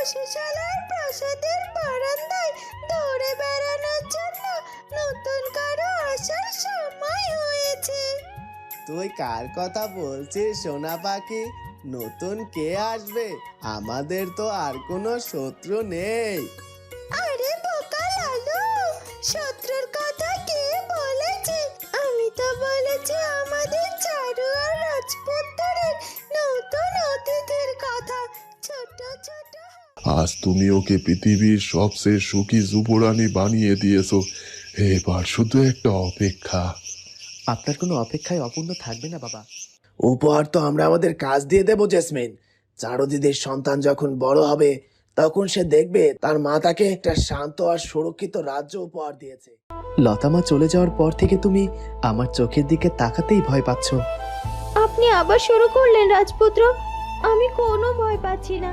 বসিশালার প্রাসাদের বারান্দায় দৌড়ে বেড়ানোর জন্য নতুন কারো আসার সময় হয়েছে। তুই কার কথা বলছিস সোনা পাখি? নতুন কে আসবে? আমাদের তো আর কোনো শত্রু নেই। আরে বোকা লালু, শত্রুর কথা কে বলেছে? আমি তো বলেছি আমাদের চারু আর রাজপুত্রের নতুন অতিথির কথা। ছোট ছোট আজ তুমি ওকে পৃথিবীর সবচেয়ে সুখী যুবরানী বানিয়ে দিয়েছো। এবার শুধু একটা অপেক্ষা। আপনার কোনো অপেক্ষায় অপূর্ণ থাকবে না বাবা। উপহার তো আমরা আমাদের কাজ দিয়ে দেবো জেসমিন। চারুদিদির সন্তান যখন বড় হবে তখন সে দেখবে তার মা তাকে একটা শান্ত আর সুরক্ষিত রাজ্য উপহার দিয়েছে। লতামা চলে যাওয়ার পর থেকে তুমি আমার চোখের দিকে তাকাতেই ভয় পাচ্ছ। আপনি আবার শুরু করলেন রাজপুত্র। আমি কোনো ভয় পাচ্ছি না।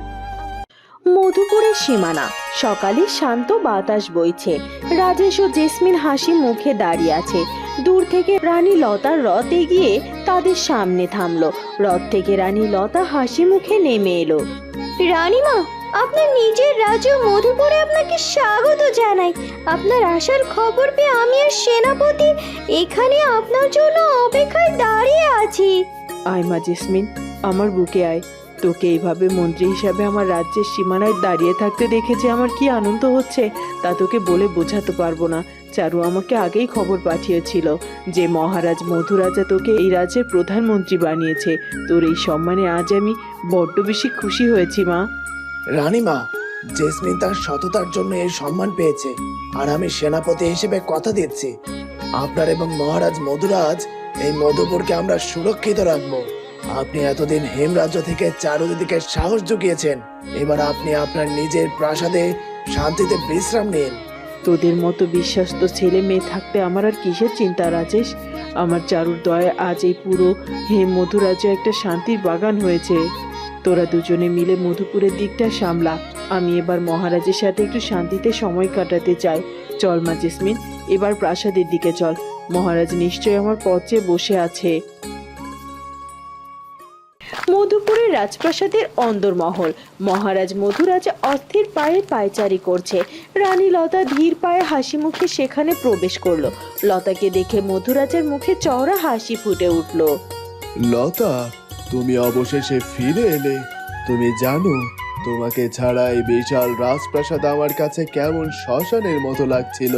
মধুপুরের সীমানা, সকালে শান্ত বাতাস বইছে। রাজেশ ও জেসমিন হাসি মুখে দাঁড়িয়ে আছে। দূর থেকে রানী লতার রথ এগিয়ে তাদের সামনে থামলো। রথ থেকে রানী লতা হাসি মুখে নেমে এলো। রানীমা, আপনার নিজের রাজ্য মধুপুরে আপনাকে স্বাগত জানাই। আপনার আসার খবর পেয়ে আমি আর সেনাপতি এখানে আপনার জন্য অপেক্ষায় দাঁড়িয়ে আছি। আয় মা জেসমিন, আমার বুকে আয়। তোকে এইভাবে মন্ত্রী হিসাবে আমার রাজ্যের সীমানায় দাঁড়িয়ে থাকতে দেখে যে আমার কি আনন্দ হচ্ছে তা তোকে বলে বোঝাতে পারবো না। চারু আমাকে আগেই খবর পাঠিয়েছিল যে মহারাজ মধুরাজা তোকে এই রাজ্যের প্রধানমন্ত্রী বানিয়েছে। তোর এই সম্মানে আজ আমি বড্ড বেশি খুশি হয়েছি মা। রানীমা, জেসমিন তার সততার জন্য এই সম্মান পেয়েছে, আর আমি সেনাপতি হিসেবে কথা দিচ্ছি আপনার এবং মহারাজ মধুরাজ এই মধুপুরকে আমরা সুরক্ষিত রাখবো। আপনি এতদিন হেমরাজ্য থেকে চারুদিদিকে সাহস জুগিয়েছেন, এবার আপনি আপনার নিজের প্রাসাদে শান্তিতে বিশ্রাম নিন। তোদের মতো বিশ্বস্ত ছেলে মেয়ে থাকতে আমার আর কিসের চিন্তা রাজেশ? আমার চারুর দয়ায় আজ এই পুরো হেম মধুরাজ্য একটা শান্তির বাগান হয়েছে। তোরা দুজনে মিলে মধুপুরের দিকটা সামলা। আমি এবার মহারাজের সাথে একটু শান্তিতে সময় কাটাতে চাই। চল মা জেসমিন, এবার প্রাসাদের দিকে চল। মহারাজ নিশ্চয়ই আমার পথে বসে আছে। মধুপুরের রাজপ্রাসাদের অন্দরমহল। মহারাজ মধুরাজা অস্থির পায়ে পায়চারি করছে। রানী লতা ধীর পায়ে হাসি মুখে সেখানে প্রবেশ করলো। লতাকে দেখে মধুরাজের মুখে চওড়া হাসি ফুটে উঠল। লতা, তুমি অবশেষে ফিরে এলে। তুমি জানো, তোমাকে ছাড়া এই বিশাল রাজপ্রাসাদ আমার কাছে কেমন শ্মশানের মতো লাগছিল।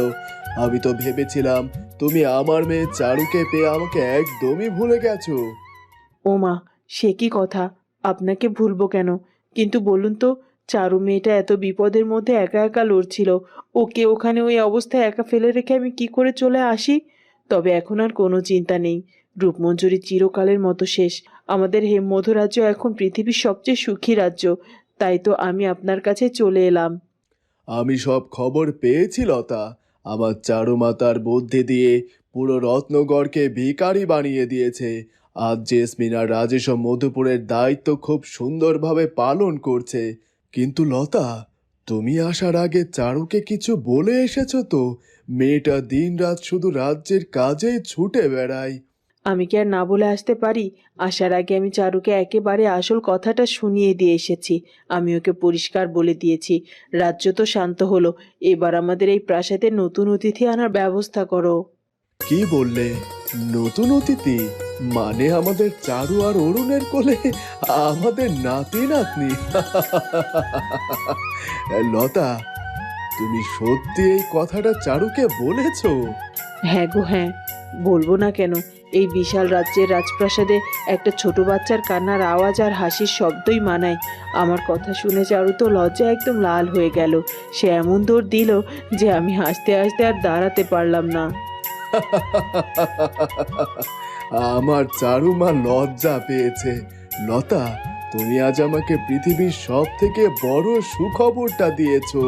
আমি তো ভেবেছিলাম তুমি আমার মেয়ে চারুকে পেয়ে আমাকে একদমই ভুলে গেছো। ও মা, সে কি কথা? আপনাকে ভুলবো কেন? কিন্তু বলুন তো, চারু মেয়েটা এত বিপদের মধ্যে একা একা লড়ছিল। ওকে ওখানে ওই অবস্থায় একা ফেলে রেখে আমি কি করে চলে আসি? তবে এখন আর কোনো চিন্তা নেই। রূপমঞ্জুরি চিরকালের মতো শেষ। আমাদের হেম মধুরাজ্য এখন পৃথিবীর সবচেয়ে সুখী রাজ্য। তাই তো আমি আপনার কাছে চলে এলাম। আমি সব খবর পেয়েছি লতা। আমার চারু মাতার বুদ্ধি দিয়ে পুরো রত্নগড়কে ভিখারি বানিয়ে দিয়েছে। আজ জেসমিন আর রাজেশ মধুপুরের দায়িত্ব খুব সুন্দরভাবে পালন করছে। কিন্তু লতা, তুমি আসার আগে চারুকে কিছু বলে এসেছো তো? মেয়েটা দিনরাত শুধু রাজ্যের কাজেই ছুটে বেড়ায়। আমি কি আর না বলে আসতে পারি? আসার আগে আমি চারুকে একেবারে আসল কথাটা শুনিয়ে দিয়ে এসেছি। আমি ওকে পরিষ্কার বলে দিয়েছি, রাজ্য তো শান্ত হলো, এবার আমাদের এই প্রাসাদে নতুন অতিথি আনার ব্যবস্থা করো। কি বললে? নতুন অতিথি? মানে আমাদের চারু আর অরুণের কোলে আমাদের নাতি নাতনি? লতা, তুমি সত্যি এই কথাটা চারুকে বলেছো? হ্যাঁ গো হ্যাঁ, বলবো না কেন? এই বিশাল রাজ্যের রাজপ্রাসাদে একটা ছোট বাচ্চার কান্নার আওয়াজ আর হাসির শব্দই মানায়। আমার কথা শুনে চারু তো লজ্জায় একদম লাল হয়ে গেল। সে এমন দৌড় দিল যে আমি হাসতে হাসতে আর দাঁড়াতে পারলাম না। আমার চারু মা লজ্জা পেয়েছে। লতা, তুমি আজ আমাকে পৃথিবীর সব থেকে বড় সুখবরটা দিয়েছো।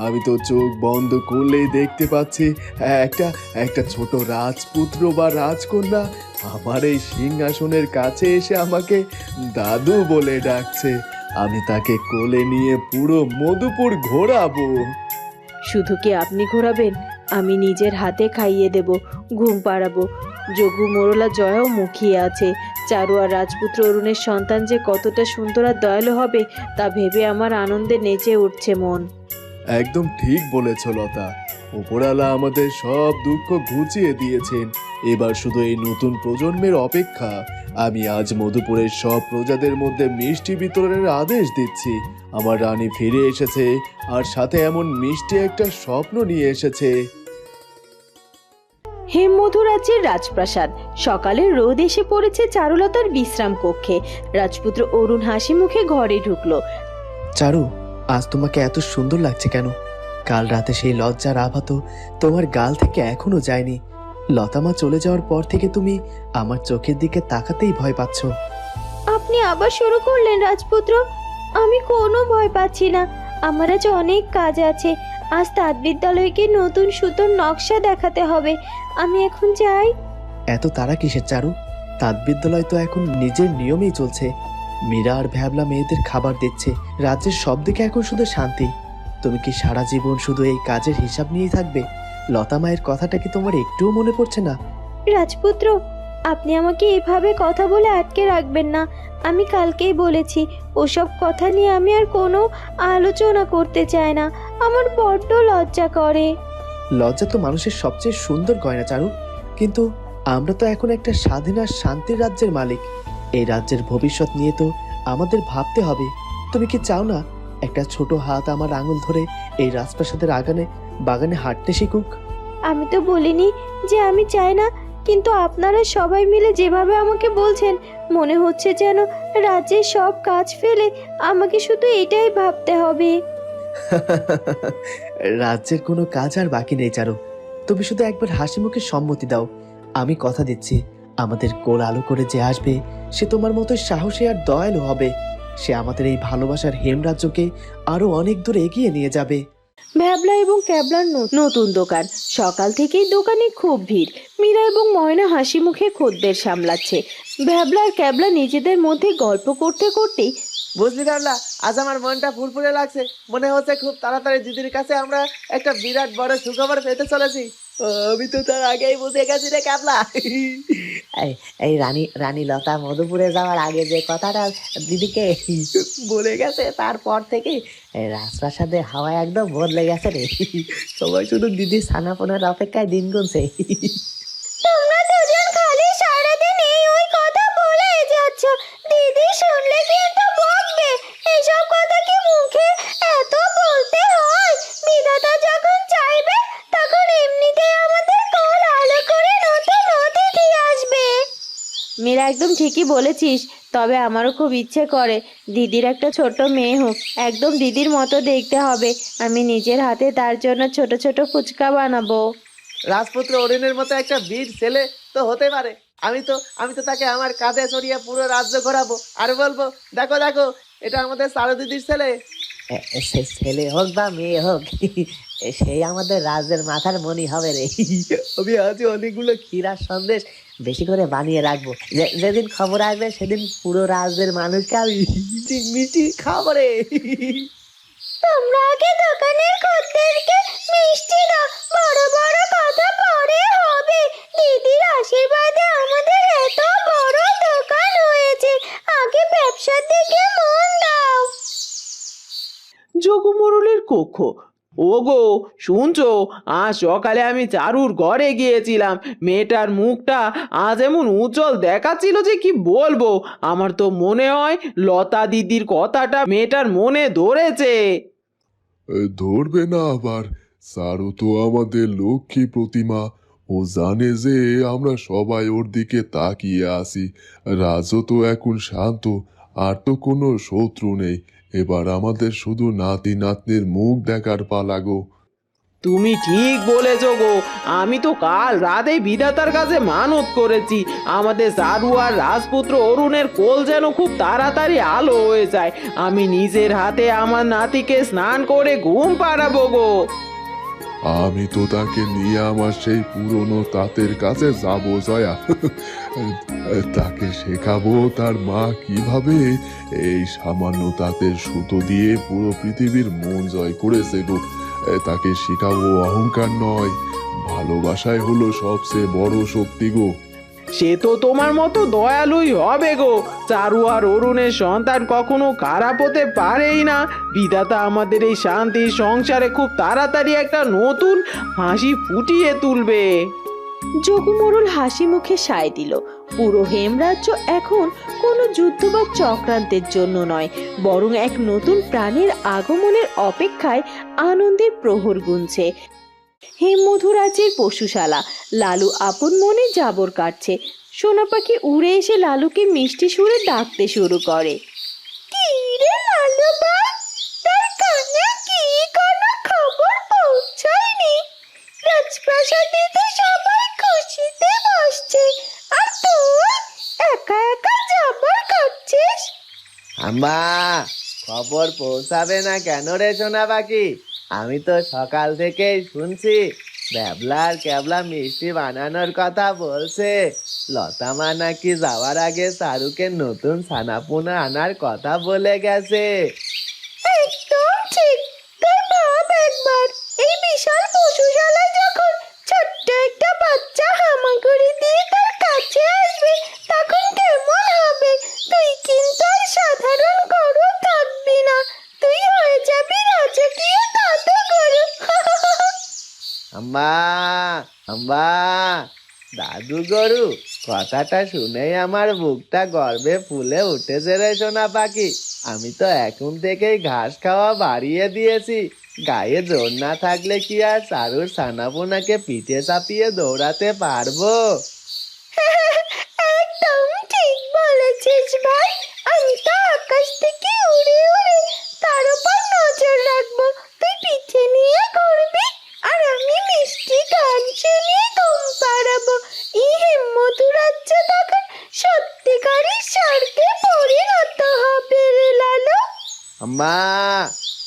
আমি তো চোখ বন্ধ করলেই দেখতে পাচ্ছি একটা একটা ছোট রাজপুত্র বা রাজকন্যা আমার এই সিংহাসনের কাছে এসে আমাকে দাদু বলে ডাকছে। আমি তাকে কোলে নিয়ে পুরো মধুপুর ঘোরাবো। শুধু কি আপনি ঘোরাবেন? আমি নিজের হাতে খাইয়ে দেব, ঘুম পাড়াবো। যোগু মোরলা জয়াও মুখিয়ে আছে। চারু আর রাজপুত্র অরুণের সন্তান যে কতটা সুন্দর আর দয়ালু হবে তা ভেবে আমার আনন্দে নেচে উঠছে মন। একদম ঠিক বলেছ লতা। উপরালা আমাদের সব দুঃখ ঘুচিয়ে দিয়েছেন। এবার শুধু এই নতুন প্রজন্মের অপেক্ষা। আমি আজ মধুপুরের সব প্রজাদের মধ্যে মিষ্টি বিতরণের আদেশ দিচ্ছি। আমার রানী ফিরে এসেছে, আর সাথে এমন মিষ্টি একটা স্বপ্ন নিয়ে এসেছে। হেমমধু রাজ্যের রাজপ্রাসাদ। সকালে রোদ এসে পড়েছে চারুলতার বিশ্রাম কক্ষে। রাজপুত্র অরুণ হাসি মুখে ঘরে ঢুকলো। চারু, আজ তোমাকে এত সুন্দর লাগছে কেন? কাল রাতে সেই লজ্জার আভা তো তোমার গাল থেকে এখনো যায়নি। লতামা চলে যাওয়ার পর থেকে তুমি আমার চোখের দিকে তাকাতেই ভয় পাচ্ছ। আপনি আবার শুরু করলেন রাজপুত্র। আমি কোনো ভয় পাচ্ছি না। আমার আজ অনেক কাজ আছে। আজ তাঁত বিদ্যালয়কে নতুন সুতোর নকশা দেখাতে হবে। আমি এখন যাই। এত তারা কিসের চারু? তাঁত বিদ্যালয় তো এখন নিজের নিয়মেই চলছে। মীরা আর ভ্যাবলা মেয়েদের খাবার দিচ্ছে। রাজ্যের সব দিকে এখন শুধু শান্তি। তুমি কি সারা জীবন শুধু এই কাজের হিসাব নিয়েই থাকবে? লতা মায়ের কথাটা কি তোমার একটুও মনে পড়ছে না? রাজপুত্র, আপনি আমাকে এভাবে কথা বলে আটকে রাখবেন না। আমি কালকেই বলেছি, ওসব কথা নিয়ে আমি আর কোনো আলোচনা করতে চাই না। আমার বড্ড লজ্জা করে। লজ্জা তো মানুষের সবচেয়ে সুন্দর গয়না চারু। কিন্তু আমরা তো এখন একটা স্বাধীন আর শান্তির রাজ্যের মালিক। এই রাজ্যের ভবিষ্যৎ নিয়ে তো আমাদের ভাবতে হবে। তুমি কি চাও না একটা ছোট হাত আমার আঙুল ধরে এই রাজপ্রাসাদের বাগানে হাঁটতে শিখুক? আমি তো বলিনি যে আমি চাই না, কিন্তু আপনারা সবাই মিলে যেভাবে আমাকে বলছেন, মনে হচ্ছে যেন রাজ্যের সব কাজ ফেলে আমাকে শুধু এটাই ভাবতে হবে। রাজ্যের কোনো কাজ আর বাকি নেই চারু। তুমি শুধু একবার হাসি মুখে সম্মতি দাও। আমি কথা দিচ্ছি, আমাদের কোল আলো করে যে আসবে সে তোমার মতো সাহসী আর দয়ালু হবে। সে আমাদের এই ভালোবাসার হেমরাজ্যকে আরো অনেক দূর এগিয়ে নিয়ে যাবে। ভ্যাবলা এবং ক্যাবলার নতুন দোকান। সকাল থেকেই দোকানে খুব ভিড়। মীরা এবং ময়না হাসি মুখে খদ্দের সামলাচ্ছে। ভ্যাবলা আর ক্যাবলা নিজেদের মধ্যে গল্প করতে করতেই, বুঝলি ভ্যাবলা, আজ আমার মনটা ফুরফুরে লাগছে। মনে হচ্ছে খুব তাড়াতাড়ি দিদির কাছে আমরা একটা বিরাট বড় সুখবর পেতে চলেছি। আমি তো তার আগেই বুঝে গেছি রে ক্যাবলা। এই রানী লতা মধুপুরে যাওয়ার আগে যে কথাটা দিদিকে বলে গেছে, তারপর থেকে রাজপ্রাসাদের হাওয়া একদম বদলে গেছে রে। সবাই শুধু দিদির ছানাপোনার অপেক্ষায় দিন গুনছে। তোমরা দুজন খালি সারাদিন ওই কথা বলে যাচ্ছ। দিদি শুনলে কিন্তু বকবে। এসব কথা কি মুখে এত বলতে হয়? বিধাতা যখন চাইবে তখন এমনিতেই আমাদের কোল আলো করে নতুন অতিথি আসবে। মীরা একদম ঠিকই বলেছিস। তবে আমারও খুব ইচ্ছে করে দিদির একটা ছোট মেয়ে হোক। একদম দিদির মতো দেখতে হবে। আমি নিজের হাতে তার জন্য ছোট ছোট ফুচকা বানাবো। রাজপুত্র অরুণের মতো একটা বীর ছেলে তো হতে পারে। আমি তো তাকে আমার কাঁধে চড়িয়ে পুরো রাজ্য ঘোরাবো আর বলবো, দেখো দেখো, এটা আমাদের চারু দিদির ছেলে। ছেলে হোক বা মেয়ে হোক, সেই আমাদের রাজ্যের মাথার মনি হবে রে। আমি আজ অনেকগুলো ক্ষীরার সন্দেশ বেশি করে বানিয়ে রাখবো। যেদিন খবর আসবে সেদিন পুরো রাজ্যের মানুষকে আমি মিষ্টি খাবো রে। তোমরা আগে দোকানের খদ্দেরকে মিষ্টি দাও। বড় বড় কথা পরে হবে। দিদির আশীর্বাদে আমাদের এত বড় দোকান হয়েছে। আগে ব্যবসার দিকে মন দাও। যোগমরলের কক্ষ। ওগো, শুনছো? আজ সকালে আমি চারুর ঘরে গিয়েছিলাম। মেয়েটার মুখটা আজ এমন উজ্জ্বল দেখাচ্ছিল যে কি বলবো। আমার তো মনে হয় লতা দিদির কথাটা মেয়েটার মনে ধরেছে। ধরবে না আবার? সারু তো আমাদের লক্ষ্মী প্রতিমা। ও জানে যে আমরা সবাই ওর দিকে তাকিয়ে আছি। রাজও তো এখন শান্ত, আর তো কোনো শত্রু নেই। এবার আমাদের শুধু নাতি নাতনির মুখ দেখার পালা গো। তুমি ঠিক বলেছো গো। আমি তো কাল রাতে বিধাতার কাছে মানত করেছি আমাদের চারু আর রাজপুত্র অরুণের কোল যেন খুব তাড়াতাড়ি আলো হয়ে যায়। আমি নিজের হাতে আমার নাতিকে স্নান করে ঘুম পাড়াবো গো। আমি তো তাকে নিয়ে আমার সেই পুরনো তাঁতের কাছে যাব জয়া। তাকে শেখাবো তার মা কিভাবে এই সামান্য তাঁতের সুতো দিয়ে পুরো পৃথিবীর মন জয় করেছে গো। তাকে শেখাবো অহংকার নয়, ভালোবাসাই হলো সবচেয়ে বড় শক্তি গো। সে তো তোমার মতো দয়ালুই হবে গো। চারু আর অরুণের সন্তান কখনো খারাপ হতে পারেই না। বিধাতা আমাদের এই শান্তির সংসারে খুব তাড়াতাড়ি একটা নতুন হাসি ফুটিয়ে তুলবে। যোগু মোড়ল হাসি মুখে সায় দিল। পুরো হেমরাজ্য এখন কোনো যুদ্ধ বা চক্রান্তের জন্য নয়, বরং এক নতুন প্রাণের আগমনের অপেক্ষায় আনন্দের প্রহর গুনছে। হেমমধুরাজ্যের পশুশালা। লালু আপন মনে জাবর কাটছে। সোনা পাখি উড়ে এসে লালুকে মিষ্টি সুরে ডাকতে শুরু করে। কি রে লালু ভাই, তোর কানে কি কোনো খবর পৌঁছায়নি? রাজপ্রাসাদে তো সবাই খুশিতে বসছে, আর তুই একা একা জাবর কাটছিস। আম্মা, খবর পৌঁছাবে না কেন রে সোনা পাখি? আমি তো সকাল থেকেই শুনছি ব্যাবলা আর ক্যাবলা মিষ্টি বানানোর কথা বলছে। লতা মা নাকি যাওয়ার আগে চারুকে নতুন ছানাপোনা আনার কথা বলে গেছে। একদম ঠিক। তুই ভাব একবার, এই বিশাল পশুশালায় যখন ছোট্ট একটা বাচ্চা হামাগুড়ি দিয়ে তোর কাছে আসবে, তখন কেমন হবে? তুই কিন্তু আর সাধারণ গরু থাকবি না, তুই হয়ে যাবি রাজকীয় জাদুগরু। আম্মা, আম্মা, দাদু গরু, কথাটা শুনেই আমার বুকটা গর্বে ফুলে উঠেছে রে সোনা পাখি। আমি তো এখন থেকেই ঘাস খাওয়া বাড়িয়ে দিয়েছি। গায়ে জোর না থাকলে কি আর চারুর ছানাপোনাকে পিঠে চাপিয়ে দৌড়াতে পারবো? একদম ঠিক বলেছিস ভাই। আমি তো আকাশ থেকে উড়ে উড়ে তার উপর নজর রাখবো। তুই পিঠে নিয়ে ঘুরবি, আর আমি মিষ্টি গান শুনিয়ে ঘুম পাড়াবো। এই হেমমধুরাজ্য তখন সত্যিকারের স্বর্গে পরিণত হবে রে লালু। আম্মা,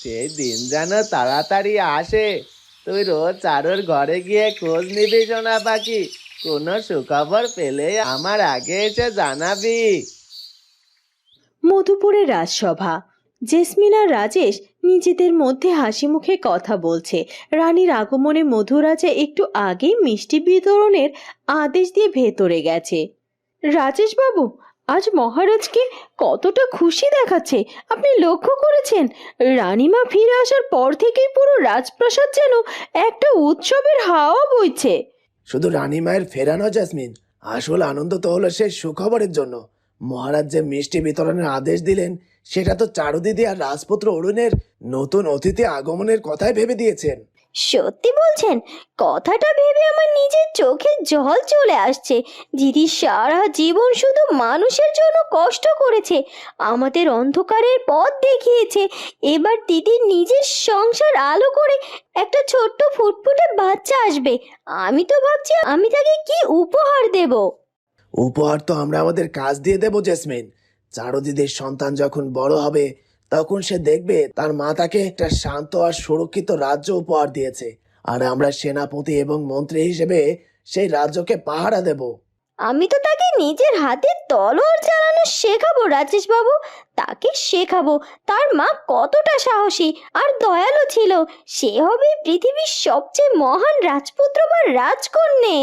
সেই দিন যেন তাড়াতাড়ি আসে। তুই রোজ চারুর ঘরে গিয়ে খোঁজ নিবি সোনা পাখি। কোনো সুখবর পেলে আমার আগে এসে জানাবি। মধুপুরের রাজসভা। জেসমিন আর রাজেশ নিজেদের মধ্যে হাসি মুখে কথা বলছে। রানীর আগমনে মধুরাজা একটু আগেই মিষ্টি বিতরণের আদেশ দিয়ে ভেতরে গেছে। রাজেশ বাবু, আজ মহারাজকে কতটা খুশি দেখাচ্ছে আপনি লক্ষ্য করেছেন? রানীমা ফিরে আসার পর থেকেই পুরো রাজপ্রাসাদ যেন একটা উৎসবের হাওয়া বইছে। শুধু রানীমায়ের ফেরানো জেসমিন, আসল আনন্দ তো হলো সেই সুখবরের জন্য। মহারাজ যে মিষ্টি বিতরণের আদেশ দিলেন, সেটা তো চারুদিদি আর রাজপুত্র অরুণের নতুন অতিথি আগমনের কথাই ভেবে দিয়েছেন। সত্যি বলছেন? কথাটা ভেবে আমার নিজের চোখে জল চলে আসছে। দিদি সারা জীবন শুধু মানুষের জন্য কষ্ট করেছে, আমাদের অন্ধকারের পথ দেখিয়েছে। এবার দিদি নিজের সংসার আলো করে একটা ছোট্ট ফুটফুটে বাচ্চা আসবে। আমি তো ভাবছি আমি তাকে কি উপহার দেব। উপহার তো আমরা আমাদের কাজ দিয়ে দেব জেসমিন। চারুদিদির সন্তান যখন বড় হবে, তখন সে দেখবে তার মা তাকে একটা শান্ত আর সুরক্ষিত রাজ্য উপহার দিয়েছে, আর আমরা সেনাপতি এবং মন্ত্রী হিসেবে সেই রাজ্যকে পাহারা দেব। আমি তো তাকে নিজের হাতে তলোয়ার চালানো শেখাবো রাজেশ বাবু। তাকে শেখাবো তার মা কতটা সাহসী আর দয়ালু ছিল। সে হবে পৃথিবীর সবচেয়ে মহান রাজপুত্র বা রাজকন্যে।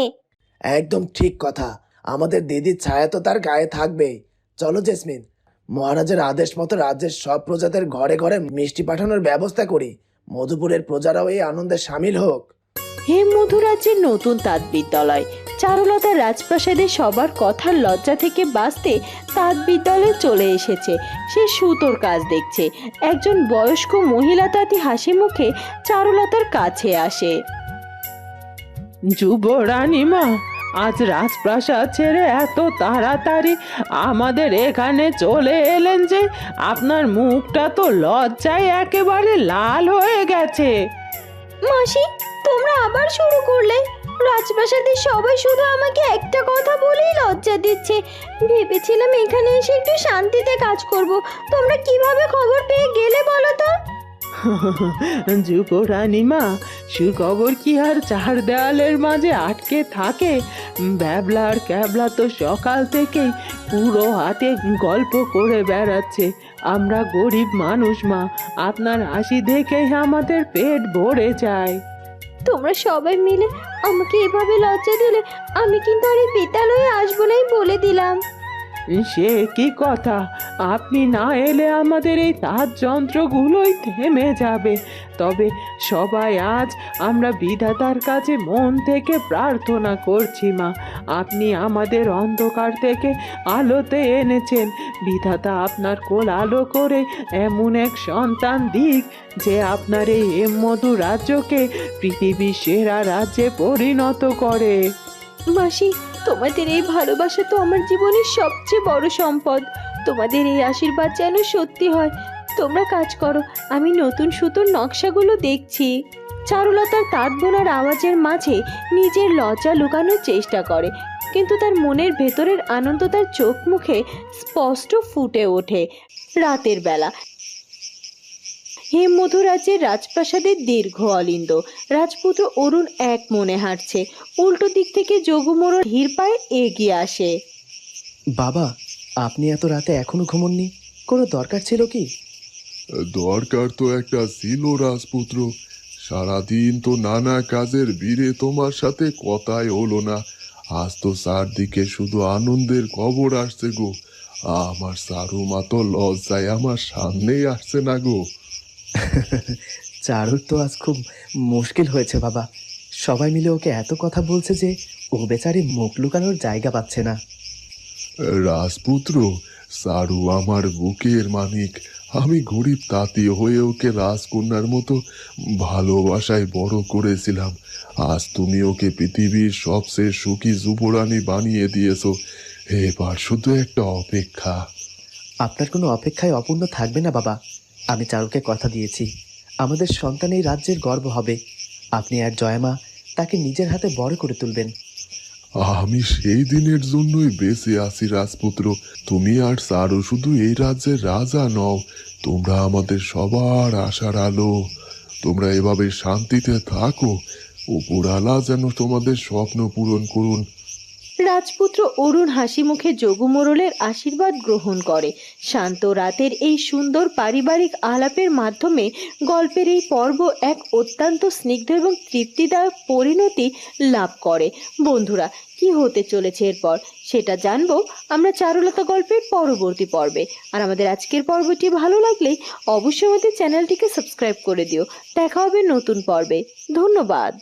একদম ঠিক কথা। আমাদের দিদির ছায়া তো তার গায়ে থাকবেই। চলো জেসমিন, মহারাজের আদেশ মতো রাজ্যের সব প্রজাদের ঘরে ঘরে মিষ্টি পাঠানোর ব্যবস্থা করি। মধুপুরের প্রজারাও এই আনন্দে সামিল হোক। হেমমধুরাজ্যের নতুন তাঁত বিদ্যালয়। চারুলতা রাজপ্রাসাদে সবার কথার লজ্জা থেকে বাঁচতে তাঁত বিদ্যালয়ে চলে এসেছে। সে সুতোর কাজ দেখছে। একজন বয়স্ক মহিলা তাঁতি হাসি মুখে চারুলতার কাছে আসে। যুব রানীমা, আজ রাজপ্রাসাদ ছেড়ে এত তাড়াতাড়ি আমাদের এখানে চলে এলেন যে? আপনার মুখটা তো লজ্জায় একেবারে লাল হয়ে গেছে। মাসি, তোমরা আবার শুরু করলে। রাজপ্রাসাদের সবাই শুধু আমাকে একটা কথা বলেই লজ্জা দিচ্ছে। ভেবেছিলাম এখানে এসে একটু শান্তিতে কাজ করব। তোমরা কিভাবে খবর পেয়ে গেলে বলো তো? যুব রানীমা, সুখবর কি আর চার দেওয়ালের মাঝে আটকে থাকে? ব্যাবলা আর ক্যাবলা তো সকাল থেকেই পুরো হাতে গল্প করে বেড়াচ্ছে। আমরা গরিব মানুষ মা, আপনার হাসি দেখেই আমাদের পেট ভরে যায়। তোমরা সবাই মিলে আমাকে এভাবে লজ্জা দিলে আমি কিন্তু আর এই বিদ্যালয়ে আসবো নাই বলে দিলাম। সে কি কথা, আপনি না এলে আমাদের এই তাঁত যন্ত্রগুলোই থেমে যাবে। তবে সবাই আজ আমরা বিধাতার কাছে মন থেকে প্রার্থনা করছি মা, আপনি আমাদের অন্ধকার থেকে আলোতে এনেছেন। বিধাতা আপনার কোল আলো করে এমন এক সন্তান দিক যে আপনার এই মধু রাজ্যকে পৃথিবীর সেরা রাজ্যে পরিণত করে। মাসি, তোমাদের এই ভালোবাসা তো আমার জীবনের সবচেয়ে বড় সম্পদ। তোমাদের এই আশীর্বাদ যেন সত্যি হয়। তোমরা কাজ করো, আমি নতুন সুতোর নকশাগুলো দেখছি। চারুলতার তাঁত বোনার আওয়াজের মাঝে নিজের লজ্জা লুকানোর চেষ্টা করে, কিন্তু তার মনের ভেতরের আনন্দ তার চোখ মুখে স্পষ্ট ফুটে ওঠে। রাতের বেলা হেমমধু রাজ্যের রাজপ্রাসাদের দীর্ঘ অলিন্দ। রাজপুত্র অরুণ এক মনে হাঁটছে। উল্টো দিক থেকে যোগুমোড়ল ধীর পায়ে এগিয়ে আসে। বাবা, আপনি এত রাতে এখনো ঘুমোননি? কোনো দরকার ছিল কি? দরকার তো একটা ছিল রাজপুত্র। সারাদিন তো নানা কাজের ভিড়ে তোমার সাথে কথাই হলো না। আজ তো চারদিকে শুধু আনন্দের খবর আসছে গো। আমার সারু মা তো লজ্জায় আমার সামনেই আসছে না গো। চারুর তো আজ খুব মুশকিল হয়েছে বাবা। সবাই মিলে ওকে এত কথা বলছে যে ও বেচারি মুখ লুকানোর জায়গা পাচ্ছে না। রাজপুত্র, সারু আমার বুকের মানিক। আমি গরিব তাঁতি হয়ে ওকে রাজকন্যার মতো ভালোবাসায় বড় করেছিলাম। আজ তুমি ওকে পৃথিবীর সবচেয়ে সুখী যুবরানী বানিয়ে দিয়েছো। এবার শুধু একটা অপেক্ষা। আপনার কোনো অপেক্ষায় অপূর্ণ থাকবে না বাবা। আমি চারুকে কথা দিয়েছি, আমাদের সন্তান এই রাজ্যের গর্ব হবে। আপনি আর জয়মা তাকে নিজের হাতে বড় করে তুলবেন। আমি সেই দিনের জন্যই বেঁচে আছি রাজপুত্র। তুমি আর সারু শুধু এই রাজ্যের রাজা নও, তোমরা আমাদের সবার আশার আলো। তোমরা এভাবে শান্তিতে থাকো, উপরালা যেন তোমাদের স্বপ্ন পূরণ করুন। রাজপুত্র অরুণ হাসি মুখে যোগুমোড়লের আশীর্বাদ গ্রহণ করে। শান্ত রাতের এই সুন্দর পারিবারিক আলাপের মাধ্যমে গল্পের এই পর্ব এক অত্যন্ত স্নিগ্ধ এবং তৃপ্তিদায়ক পরিণতি লাভ করে। বন্ধুরা, কি হতে চলেছে এরপর সেটা জানবো আমরা চারুলতা গল্পের পরবর্তী পর্বে। আর আমাদের আজকের পর্বটি ভালো লাগলে অবশ্যই আমাদের চ্যানেলটিকে সাবস্ক্রাইব করে দিও। দেখা হবে নতুন পর্বে। ধন্যবাদ।